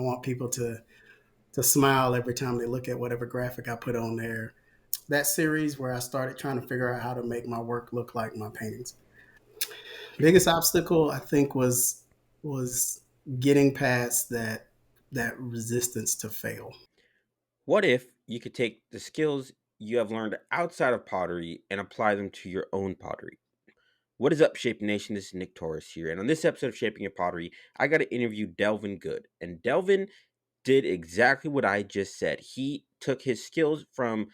want people to smile every time they look at whatever graphic I put on there. That series where I started trying to figure out how to make my work look like my paintings. Biggest obstacle I think was getting past that resistance to fail. What if you could take the skills you have learned outside of pottery and apply them to your own pottery? What is up, Shape Nation? This is Nick Torres here. And on this episode of Shaping Your Pottery, I got to interview Delvin Goode. And Delvin did exactly what I just said. He took his skills from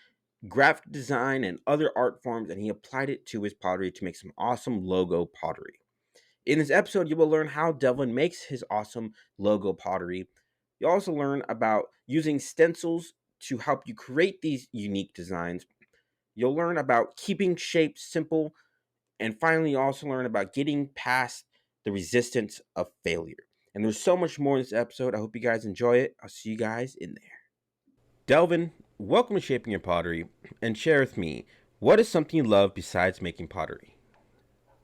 graphic design and other art forms and he applied it to his pottery to make some awesome logo pottery. In this episode, you will learn how Delvin makes his awesome logo pottery. You'll also learn about using stencils to help you create these unique designs. You'll learn about keeping shapes simple. And finally, you also learn about getting past the resistance of failure. And there's so much more in this episode. I hope you guys enjoy it. I'll see you guys in there. Delvin, welcome to Shaping Your Pottery. And share with me, what is something you love besides making pottery?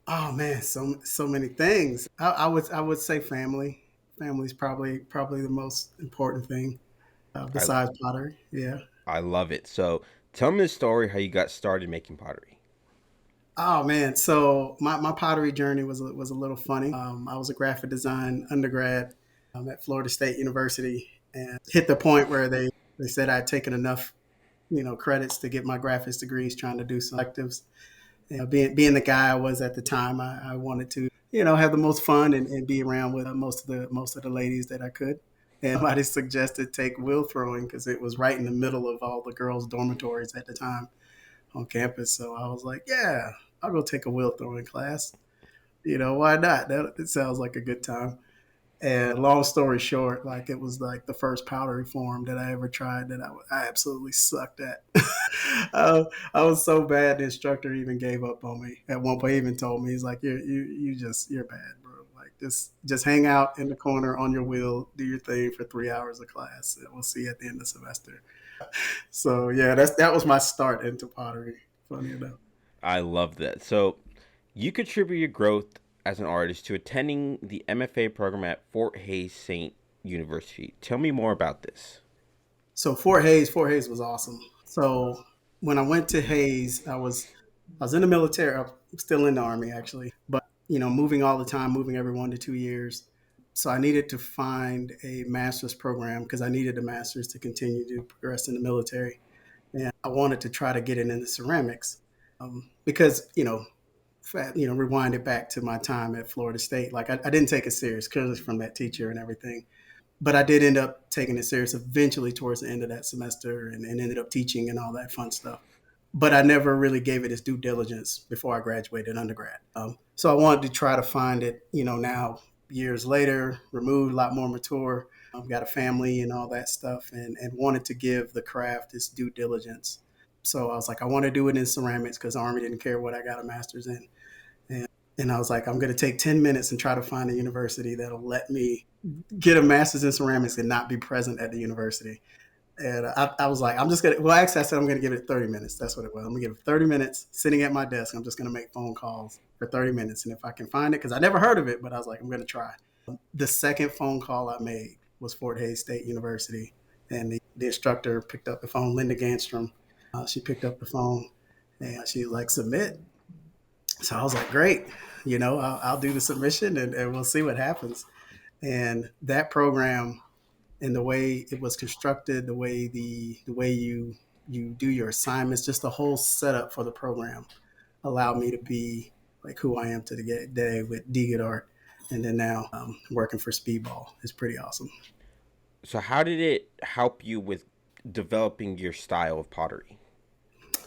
Oh man, so many things. I would say family. Family's probably the most important thing I, besides pottery. Yeah. I love it. So tell me the story how you got started making pottery. Oh man, so my pottery journey was a little funny. I was a graphic design undergrad at Florida State University, and hit the point where they said I'd taken enough credits to get my graphics degrees, trying to do selectives. Being the guy I was at the time, I wanted to have the most fun and be around with most of the ladies that I could. And somebody suggested take wheel throwing because it was right in the middle of all the girls' dormitories at the time on campus. So I was like, yeah, I'll go take a wheel throwing class. Why not? It sounds like a good time. And long story short, like it was like the first powdery form that I ever tried that I absolutely sucked at. I was so bad, the instructor even gave up on me. At one point, he even told me, he's like, you're bad, bro. Like just hang out in the corner on your wheel, do your thing for 3 hours of class, and we'll see you at the end of the semester. So yeah, that was my start into pottery. Funny enough. I love that. So you contribute your growth as an artist to attending the MFA program at Fort Hays State University. Tell me more about this. So Fort Hays was awesome. So when I went to Hays, I was in the military. I'm still in the army actually, but moving all the time, moving every 1 to 2 years. So I needed to find a master's program because I needed a master's to continue to progress in the military, and I wanted to try to get it into ceramics because rewind it back to my time at Florida State. Like I didn't take it serious because from that teacher and everything, but I did end up taking it serious eventually towards the end of that semester and ended up teaching and all that fun stuff. But I never really gave it its due diligence before I graduated undergrad. So I wanted to try to find it, now years later, removed, a lot more mature. I've got a family and all that stuff, and wanted to give the craft its due diligence. So I was like, I want to do it in ceramics because the Army didn't care what I got a master's in. And I was like, I'm going to take 10 minutes and try to find a university that'll let me get a master's in ceramics and not be present at the university. And I was like, I'm just going to, well, actually, I said I'm going to give it 30 minutes. That's what it was. I'm going to give it 30 minutes sitting at my desk. I'm just going to make phone calls for 30 minutes. And if I can find it, because I never heard of it, but I was like, I'm going to try. The second phone call I made was Fort Hays State University. And the instructor picked up the phone, Linda Ganstrom. She picked up the phone and she was like, submit. So I was like, great, I'll do the submission and we'll see what happens. And that program and the way it was constructed, the way you do your assignments, just the whole setup for the program allowed me to be like who I am to the day with DGIT Art. And then now working for Speedball is pretty awesome. So, how did it help you with developing your style of pottery?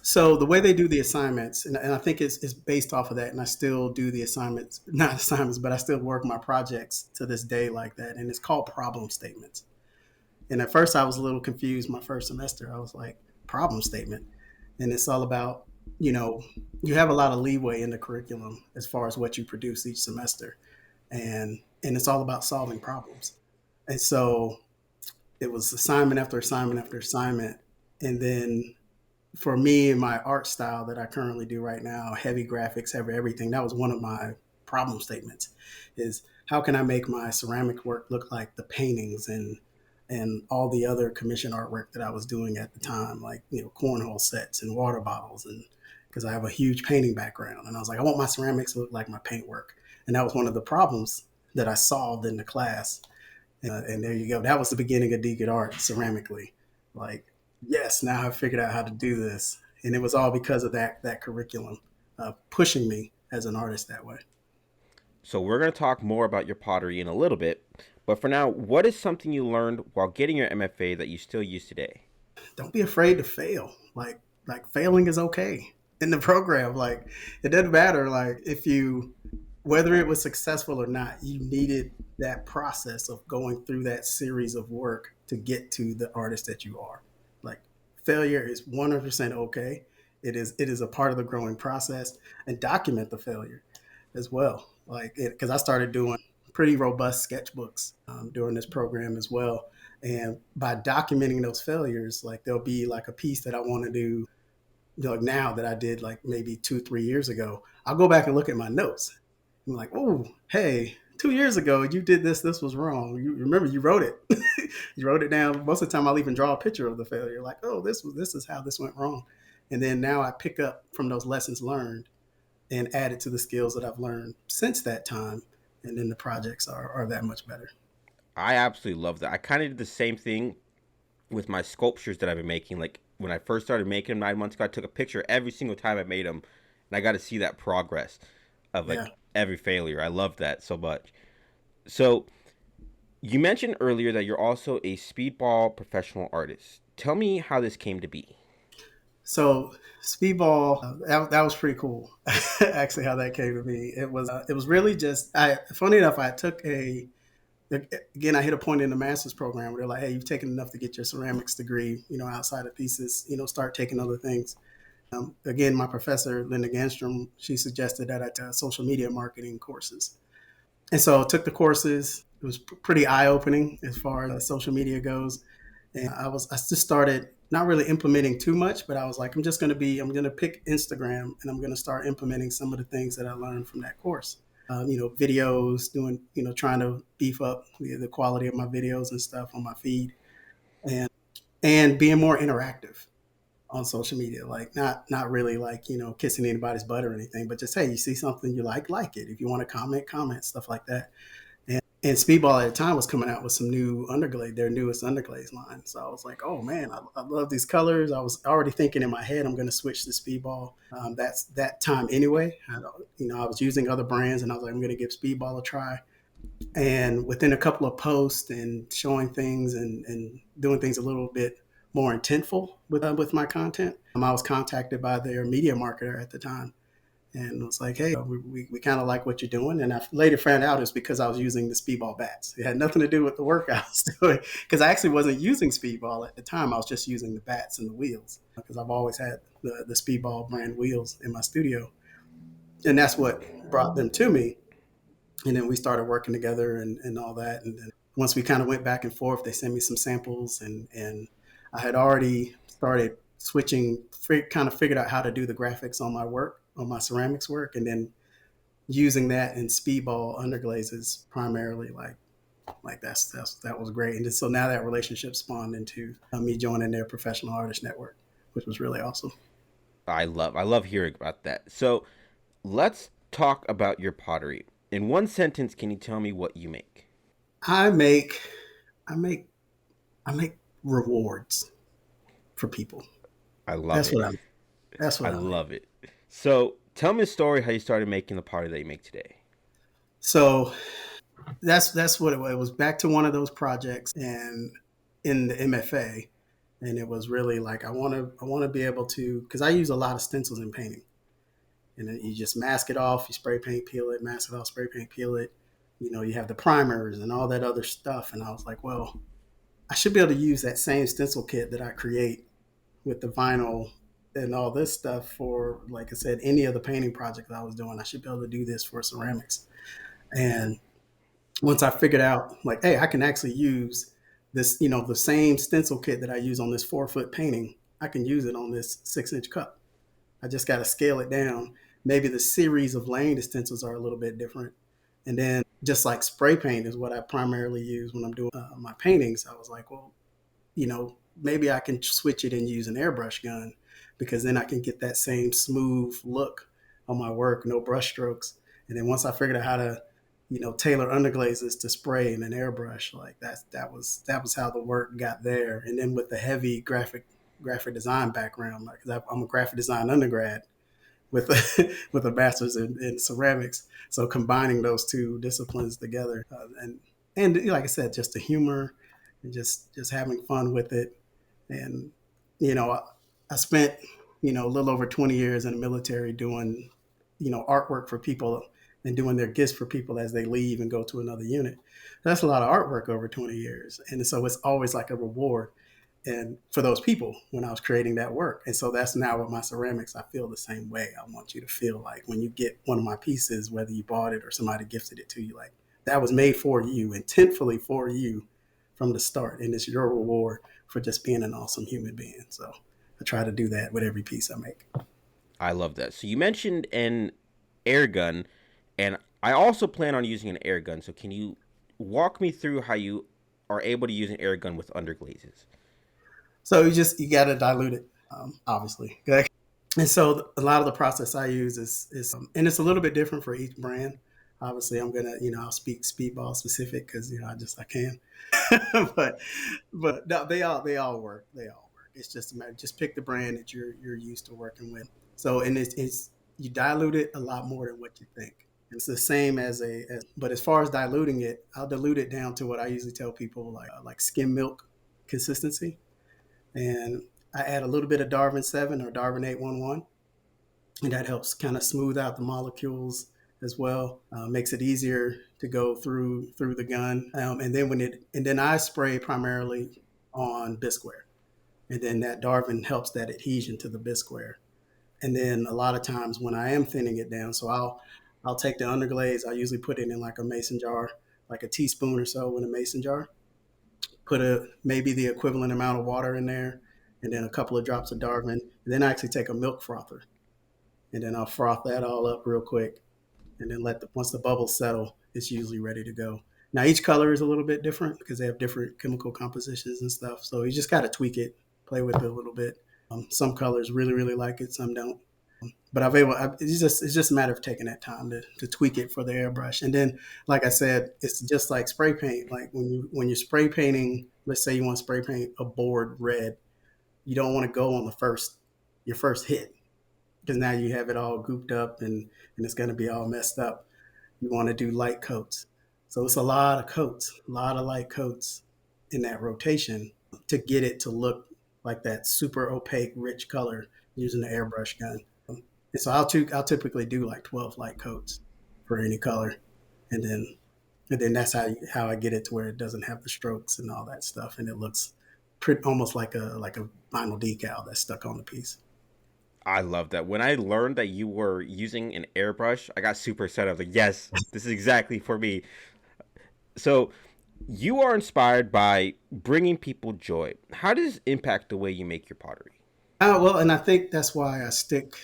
So the way they do the assignments, and I think it's based off of that, and I still do the assignments, not assignments, but I still work my projects to this day like that. And it's called problem statements. And at first I was a little confused my first semester. I was like, problem statement. And it's all about, you have a lot of leeway in the curriculum as far as what you produce each semester. And it's all about solving problems. And so it was assignment after assignment after assignment. And then for me and my art style that I currently do right now, heavy graphics, heavy everything, that was one of my problem statements is how can I make my ceramic work look like the paintings and and all the other commission artwork that I was doing at the time, like, cornhole sets and water bottles. And because I have a huge painting background, and I was like, I want my ceramics to look like my paintwork. And that was one of the problems that I solved in the class. And there you go. That was the beginning of Deacon Art ceramically. Like, yes, now I figured out how to do this. And it was all because of that curriculum pushing me as an artist that way. So we're going to talk more about your pottery in a little bit. But for now, what is something you learned while getting your MFA that you still use today? Don't be afraid to fail. Like failing is okay in the program. Like, it doesn't matter. Like, if you, whether it was successful or not, you needed that process of going through that series of work to get to the artist that you are. Like, failure is 100% okay. It is a part of the growing process, and document the failure as well. Like, because I started doing pretty robust sketchbooks during this program as well. And by documenting those failures, like, there'll be like a piece that I want to do, like, now that I did like maybe 2, 3 years ago. I'll go back and look at my notes. I'm like, oh, hey, 2 years ago you did this. This was wrong. You remember you wrote it. You wrote it down. Most of the time, I'll even draw a picture of the failure. Like, oh, this is how this went wrong. And then now I pick up from those lessons learned and add it to the skills that I've learned since that time. And then the projects are that much better. I absolutely love that. I kind of did the same thing with my sculptures that I've been making. Like when I first started making them 9 months ago, I took a picture every single time I made them, and I got to see that progress of Yeah. like every failure. I love that so much. So you mentioned earlier that you're also a speedball professional artist. Tell me how this came to be. So speedball, that was pretty cool. Actually, how that came to be, it was really just, I. Funny enough, I took a again, I hit a point in the master's program where they're like, hey, you've taken enough to get your ceramics degree, outside of thesis, start taking other things. Again, my professor, Linda Ganstrom, she suggested that I take social media marketing courses. And so I took the courses. It was pretty eye opening as far as social media goes. And I just started not really implementing too much, but I was like, I'm going to pick Instagram, and I'm going to start implementing some of the things that I learned from that course. Videos, doing, trying to beef up the quality of my videos and stuff on my feed, and being more interactive on social media. Like, not really like, kissing anybody's butt or anything, but just, hey, you see something you like it. If you want to comment, stuff like that. And Speedball at the time was coming out with some new underglaze, their newest underglaze line. So I was like, oh man, I love these colors. I was already thinking in my head, I'm going to switch to Speedball. That's that time anyway. I was using other brands, and I was like, I'm going to give Speedball a try. And within a couple of posts and showing things, and doing things a little bit more intentful with my content, I was contacted by their media marketer at the time, and was like, hey, we kind of like what you're doing. And I later found out it's because I was using the Speedball bats. It had nothing to do with the work I was doing, because I actually wasn't using Speedball at the time. I was just using the bats and the wheels, because I've always had the Speedball brand wheels in my studio. And that's what brought them to me. And then we started working together, and all that. And then once we kind of went back and forth, they sent me some samples, and I had already started switching, kind of figured out how to do the graphics on my work, on my ceramics work, and then using that in Speedball underglazes primarily. Like that was great. And so now that relationship spawned into me joining their professional artist network, which was really awesome. I love hearing about that. So let's talk about your pottery. In one sentence, can you tell me what you make? I make I make I make rewards for people. I love That's it. what I'm that's I what I make. love it. So tell me a story how you started making the pottery that you make today. So that's what it was. It was back to one of those projects, and in the MFA, and it was really like, I want to be able to, because I use a lot of stencils in painting, and then you just mask it off, you spray paint peel it, mask it off, spray paint peel it. You have the primers and all that other stuff, and I was like, well, I should be able to use that same stencil kit that I create with the vinyl and all this stuff for, like I said, any of the painting projects I was doing. I should be able to do this for ceramics. And once I figured out, like, hey, I can actually use this, the same stencil kit that I use on this 4 foot painting, I can use it on this 6 inch cup. I just got to scale it down. Maybe the series of laying the stencils are a little bit different, And then just like spray paint is what I primarily use when I'm doing my paintings. I was like, well, maybe I can switch it and use an airbrush gun because then I can get that same smooth look on my work, no brush strokes. And then once I figured out how to, tailor underglazes to spray and an airbrush, like that was how the work got there. And then with the heavy graphic design background, like I'm a graphic design undergrad with with a master's in ceramics. So combining those two disciplines together, and like I said, just the humor and just having fun with it. And you know, I spent a little over 20 years in the military doing artwork for people and doing their gifts for people as they leave and go to another unit. That's a lot of artwork over 20 years, and so it's always like a reward and for those people when I was creating that work. And so that's now with my ceramics. I feel the same way. I want you to feel like when you get one of my pieces, whether you bought it or somebody gifted it to you, like that was made for you, intentfully for you from the start. And it's your reward for just being an awesome human being. So I try to do that with every piece I make. I love that. So you mentioned an air gun, and I also plan on using an air gun. So can you walk me through how you are able to use an air gun with underglazes? So you got to dilute it, obviously. And so a lot of the process I use and it's a little bit different for each brand. Obviously, I'm gonna, I'll speak speedball specific because I can. but no, they all work. They all work. It's just a matter. Just pick the brand that you're used to working with. So and it's you dilute it a lot more than what you think. And it's the same but as far as diluting it, I'll dilute it down to what I usually tell people like skim milk consistency, and I add a little bit of Darwin 7 or Darwin 811, and that helps kind of smooth out the molecules as well. Makes it easier to go through the gun, and then I spray primarily on Bisqueware, and then that Darwin helps that adhesion to the Bisqueware. And then a lot of times when I am thinning it down, so I'll take the underglaze. I usually put it in like a mason jar, like a teaspoon or so in a mason jar. Put maybe the equivalent amount of water in there, and then a couple of drops of Darwin. And then I actually take a milk frother, and then I'll froth that all up real quick, and then once the bubbles settle, it's usually ready to go. Now each color is a little bit different because they have different chemical compositions and stuff. So you just got to tweak it, play with it a little bit. Some colors really really like it, some don't. But it's just a matter of taking that time to tweak it for the airbrush. And then, like I said, it's just like spray paint. Like when you're spray painting, let's say you want to spray paint a board red, you don't want to go on your first hit because now you have it all gooped up and it's going to be all messed up. You want to do light coats. So it's a lot of coats, a lot of light coats in that rotation to get it to look like that super opaque, rich color using the airbrush gun. And so I'll typically do like 12 light coats for any color, and then that's how I get it to where it doesn't have the strokes and all that stuff, and it looks almost like a vinyl decal that's stuck on the piece. I love that. When I learned that you were using an airbrush, I got super excited. I was like, yes, this is exactly for me. So, you are inspired by bringing people joy. How does this impact the way you make your pottery? Well, and I think that's why I stick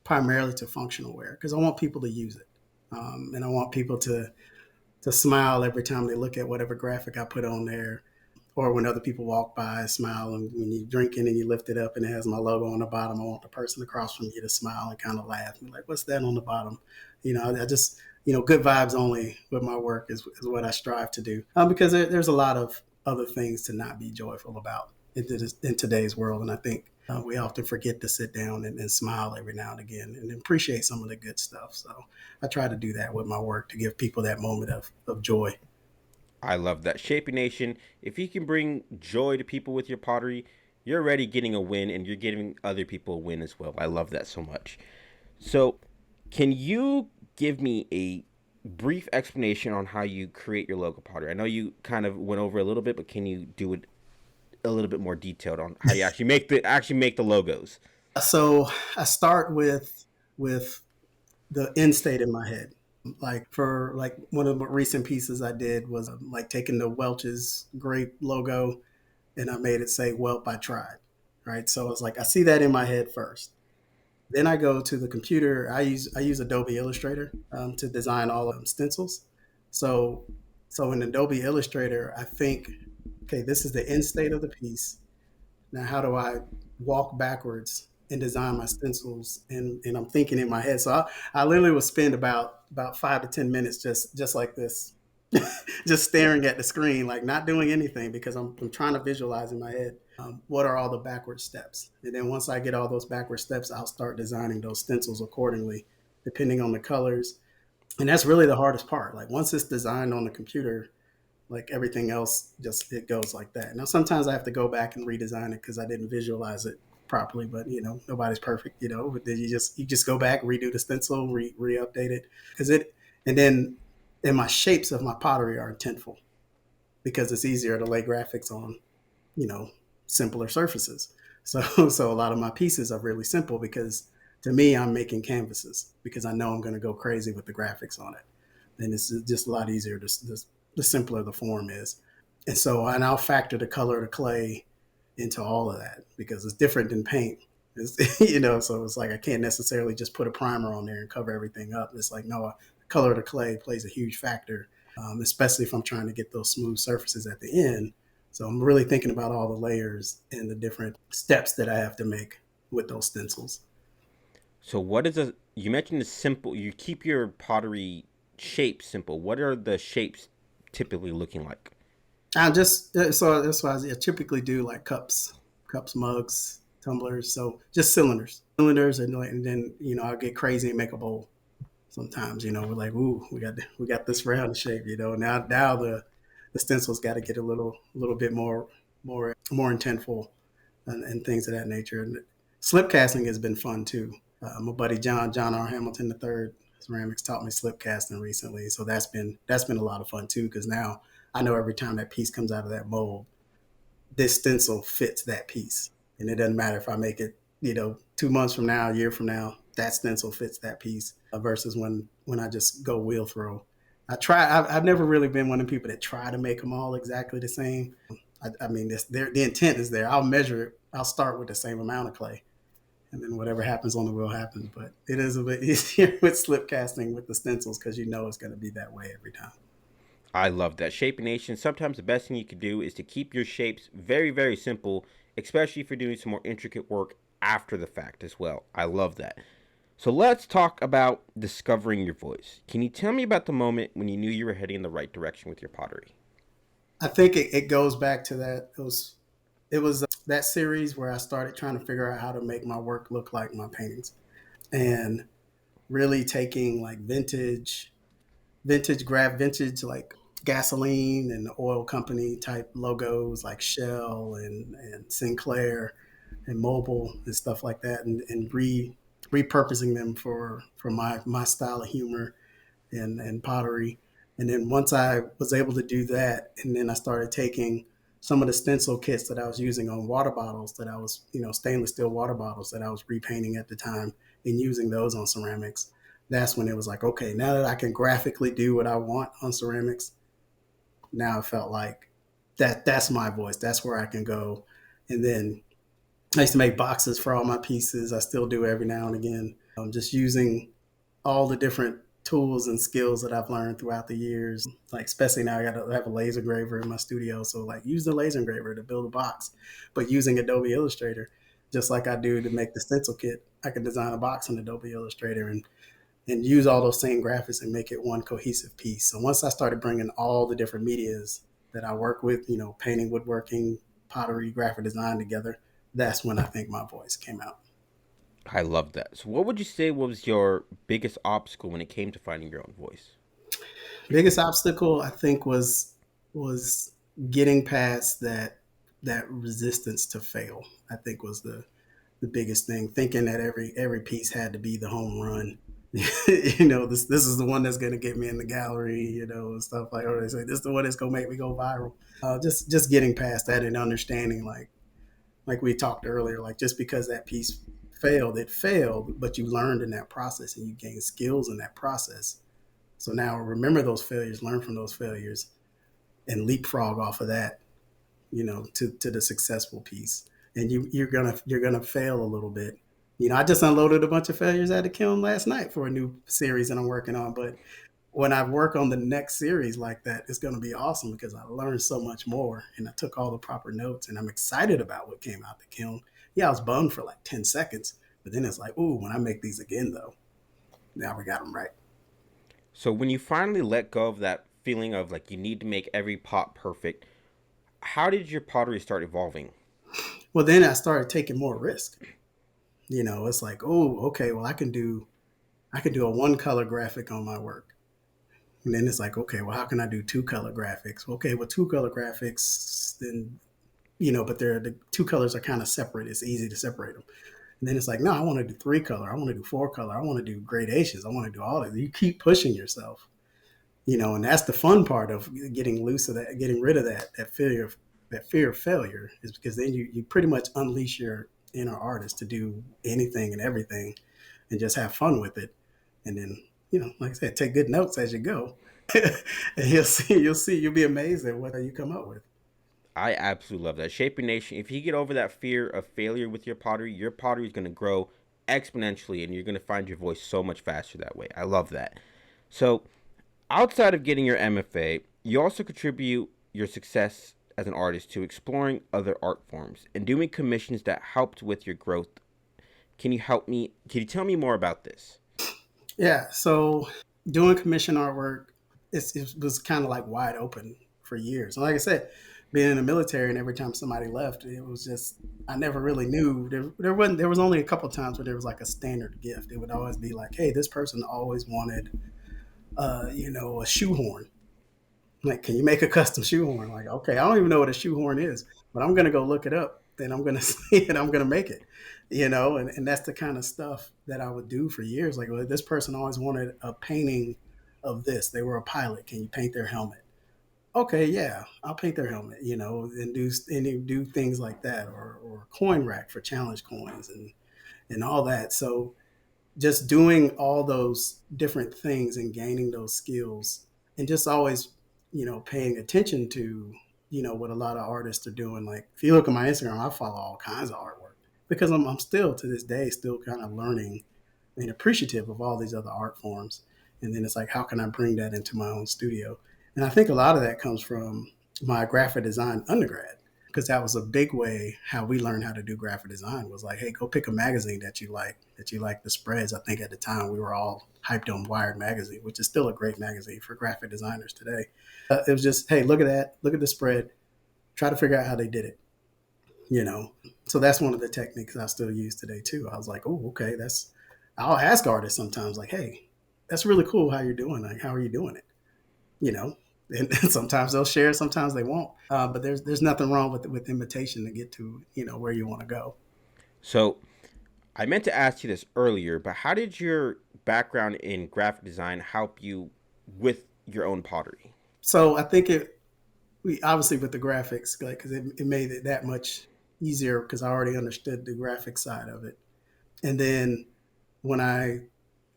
primarily to functional wear because I want people to use it, and I want people to smile every time they look at whatever graphic I put on there, or when other people walk by, smile. And when you're drinking and you lift it up and it has my logo on the bottom, I want the person across from you to smile and kind of laugh and be like, "What's that on the bottom?" I just good vibes only with my work is what I strive to do, because there's a lot of other things to not be joyful about in today's world, and I think we often forget to sit down and smile every now and again and appreciate some of the good stuff. So I try to do that with my work to give people that moment of joy. I love that. Shaping Nation, if you can bring joy to people with your pottery, you're already getting a win and you're giving other people a win as well. I love that so much. So, can you give me a brief explanation on how you create your logo pottery? I know you kind of went over a little bit, but can you do it a little bit more detailed on how you actually make the logos? So I start with the end state in my head. Like for like one of the recent pieces I did was like taking the Welch's grape logo and I made it say "Welp I tried." Right. So it's like I see that in my head first. Then I go to the computer. I use Adobe Illustrator to design all of them stencils. So so in Adobe Illustrator, I think, okay, this is the end state of the piece. Now, how do I walk backwards and design my stencils? And I'm thinking in my head. So I literally will spend about 5 to 10 minutes just like this, just staring at the screen, like not doing anything because I'm trying to visualize in my head what are all the backward steps. And then once I get all those backward steps, I'll start designing those stencils accordingly, depending on the colors. And that's really the hardest part. Like once it's designed on the computer, like everything else just it goes like that. Now sometimes I have to go back and redesign it because I didn't visualize it properly, but nobody's perfect. But then you just go back, redo the stencil, re-update it because it and then and my shapes of my pottery are intentful because it's easier to lay graphics on you know simpler surfaces. So so a lot of my pieces are really simple because to me I'm making canvases because I know I'm going to go crazy with the graphics on it, and it's just a lot easier the simpler the form is. And so and I'll factor the color of the clay into all of that because it's different than paint. So it's like I can't necessarily just put a primer on there and cover everything up. It's like no, the color of the clay plays a huge factor, especially if I'm trying to get those smooth surfaces at the end. So I'm really thinking about all the layers and the different steps that I have to make with those stencils. So what is a you mentioned the simple you keep your pottery shape simple. What are the shapes typically looking like? I just so that's why I typically do like cups, mugs, tumblers. So just cylinders, and then I'll get crazy and make a bowl. Sometimes we're like, ooh, we got this round shape. Now the stencil's got to get a little bit more intentful and things of that nature. And slip casting has been fun too. My buddy John R. Hamilton the third ceramics taught me slip casting recently, so that's been a lot of fun too because now I know every time that piece comes out of that mold, this stencil fits that piece, and it doesn't matter if I make it 2 months from now, a year from now, that stencil fits that piece. Versus when I just go wheel throw. I've never really been one of the people that try to make them all exactly the same. I mean, the intent is there. I'll measure it. I'll start with the same amount of clay, and then whatever happens on the wheel happens. But it is a bit easier with slip casting with the stencils because it's going to be that way every time. I love that. Shape Nation, sometimes the best thing you can do is to keep your shapes very, very simple, especially if you're doing some more intricate work after the fact as well. I love that. So let's talk about discovering your voice. Can you tell me about the moment when you knew you were heading in the right direction with your pottery? I think it goes back to that. It was that series where I started trying to figure out how to make my work look like my paintings, and really taking like vintage like gasoline and oil company type logos like Shell and Sinclair and Mobil and stuff like that, and repurposing them for my style of humor and pottery. And then once I was able to do that, and then I started taking some of the stencil kits that I was using on water bottles that I was, stainless steel water bottles that I was repainting at the time and using those on ceramics. That's when it was like, okay, now that I can graphically do what I want on ceramics, now it felt like that's my voice. That's where I can go. And then I used to make boxes for all my pieces. I still do every now and again. Just using all the different tools and skills that I've learned throughout the years. Like especially now, I have a laser engraver in my studio, so like use the laser engraver to build a box, but using Adobe Illustrator, just like I do to make the stencil kit, I can design a box in Adobe Illustrator and use all those same graphics and make it one cohesive piece. So once I started bringing all the different medias that I work with, painting, woodworking, pottery, graphic design together, that's when I think my voice came out. I love that. So, what would you say was your biggest obstacle when it came to finding your own voice? Biggest obstacle I think was getting past that resistance to fail. I think was the biggest thing. Thinking that every piece had to be the home run. This is the one that's going to get me in the gallery. And stuff like, or they say this is the one that's going to make me go viral. Just getting past that and understanding like we talked earlier, like just because that piece failed, it failed, but you learned in that process and you gained skills in that process. So now remember those failures, learn from those failures, and leapfrog off of that, to the successful piece. And you're gonna fail a little bit. I just unloaded a bunch of failures at the kiln last night for a new series that I'm working on. But when I work on the next series like that, it's going to be awesome because I learned so much more and I took all the proper notes and I'm excited about what came out the kiln. Yeah, I was bummed for like 10 seconds, but then it's like, ooh, when I make these again, though, now we got them right. So when you finally let go of that feeling of like you need to make every pot perfect, how did your pottery start evolving? Well, then I started taking more risk. It's like, oh, okay, well, I can do a one color graphic on my work. And then it's like, okay, well, how can I do two color graphics? Well, okay, with two color graphics, then but the two colors are kind of separate. It's easy to separate them. And then it's like, no, I want to do three color. I want to do four color. I want to do gradations. I want to do all of it. You keep pushing yourself, and that's the fun part of getting loose of that, getting rid of that fear of failure is because then you pretty much unleash your inner artist to do anything and everything and just have fun with it. And then, like I said, take good notes as you go. And you'll be amazed at what you come up with. I absolutely love that. Shaping Nation, if you get over that fear of failure with your pottery is going to grow exponentially and you're going to find your voice so much faster that way. I love that. So, outside of getting your MFA, you also contribute your success as an artist to exploring other art forms and doing commissions that helped with your growth. Can you help me? Can you tell me more about this? Yeah. So doing commission artwork, it was kind of like wide open for years. And like I said, being in the military and every time somebody left, it was just, I never really knew. There was only a couple of times where there was like a standard gift. It would always be like, hey, this person always wanted, a shoehorn. Like, can you make a custom shoehorn? Like, okay, I don't even know what a shoehorn is, but I'm gonna go look it up. Then I'm gonna see it. I'm gonna make it. And that's the kind of stuff that I would do for years. Like, well, this person always wanted a painting of this. They were a pilot. Can you paint their helmet? Okay, yeah, I'll paint their helmet. And do things like that, or a coin rack for challenge coins and all that. So just doing all those different things and gaining those skills and just always paying attention to what a lot of artists are doing. Like if you look at my Instagram, I follow all kinds of artwork because I'm still to this day still kind of learning and appreciative of all these other art forms. And then it's like, how can I bring that into my own studio? And I think a lot of that comes from my graphic design undergrad, because that was a big way how we learned how to do graphic design was like, hey, go pick a magazine that you like the spreads. I think at the time we were all hyped on Wired magazine, which is still a great magazine for graphic designers today. It was just, hey, look at that, look at the spread, try to figure out how they did it, you know. So that's one of the techniques I still use today too. I was like, oh, okay, I'll ask artists sometimes like, hey, that's really cool how you're doing. Like, how are you doing it? You know, and sometimes they'll share, sometimes they won't. But there's nothing wrong with imitation to get to where you want to go. So, I meant to ask you this earlier, but how did your background in graphic design help you with your own pottery? So I think we obviously with the graphics, like, because it made it that much easier because I already understood the graphic side of it. And then when I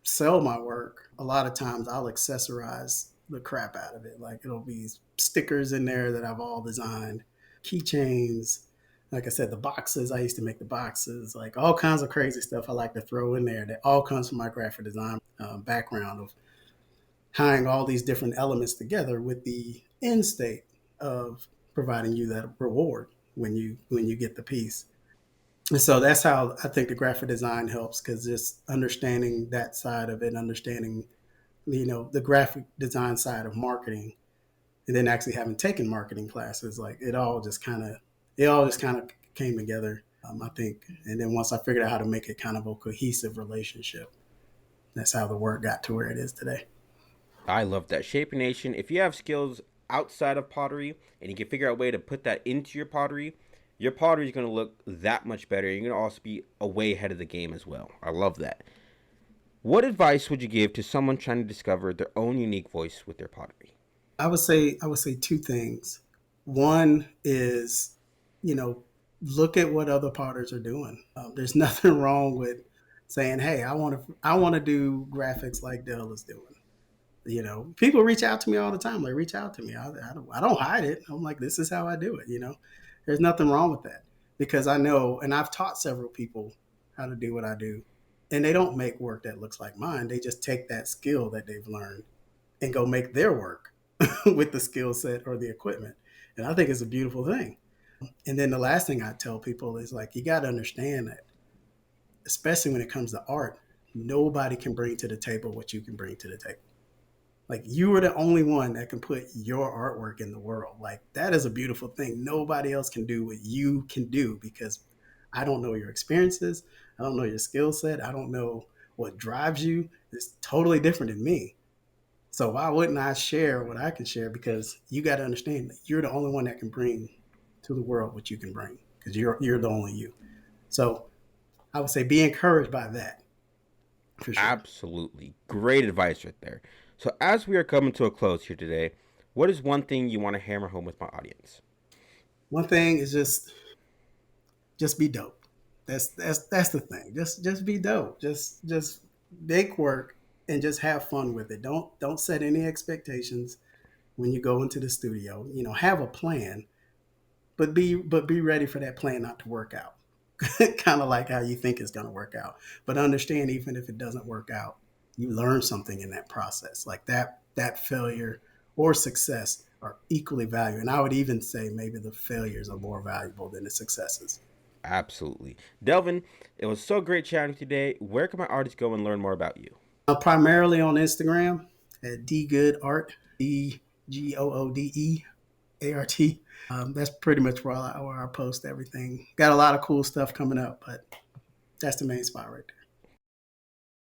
sell my work, a lot of times I'll accessorize the crap out of it. Like it'll be stickers in there that I've all designed, keychains. Like I said, the boxes, I used to make the boxes, like all kinds of crazy stuff I like to throw in there that all comes from my graphic design background of tying all these different elements together with the end state of providing you that reward when you get the piece. And so that's how I think the graphic design helps, because just understanding that side of it, understanding the graphic design side of marketing, and then actually having taken marketing classes, like it all just kind of came together. I think, and then once I figured out how to make it kind of a cohesive relationship, that's how the work got to where it is today. I love that. Shape Nation, if you have skills outside of pottery and you can figure out a way to put that into your pottery is going to look that much better. You're going to also be a way ahead of the game as well. I love that. What advice would you give to someone trying to discover their own unique voice with their pottery? I would say two things. One is, you know, look at what other potters are doing. There's nothing wrong with saying, "Hey, I want to do graphics like Dell is doing." People reach out to me all the time. They reach out to me. I don't hide it. I'm like, this is how I do it. There's nothing wrong with that, because I know, and I've taught several people how to do what I do, and they don't make work that looks like mine. They just take that skill that they've learned and go make their work with the skill set or the equipment. And I think it's a beautiful thing. And then the last thing I tell people is like, you got to understand that, especially when it comes to art, nobody can bring to the table what you can bring to the table. Like you are the only one that can put your artwork in the world. Like that is a beautiful thing. Nobody else can do what you can do because I don't know your experiences. I don't know your skill set. I don't know what drives you. It's totally different than me. So why wouldn't I share what I can share? Because you got to understand that you're the only one that can bring to the world what you can bring because you're the only you. So I would say be encouraged by that for sure. Absolutely. Great advice right there. So, as we are coming to a close here today, what is one thing you want to hammer home with my audience? One thing is just be dope. That's the thing. Just be dope. Just make work and just have fun with it. Don't set any expectations when you go into the studio. You know, have a plan, but be ready for that plan not to work out. Kind of like how you think it's going to work out. But understand, even if it doesn't work out, you learn something in that process. Like that failure or success are equally valuable. And I would even say maybe the failures are more valuable than the successes. Absolutely. Delvin, it was so great chatting today. Where can my artists go and learn more about you? Primarily on Instagram at dgoodart, DGOODEART. That's pretty much where I post everything. Got a lot of cool stuff coming up, but that's the main spot right there.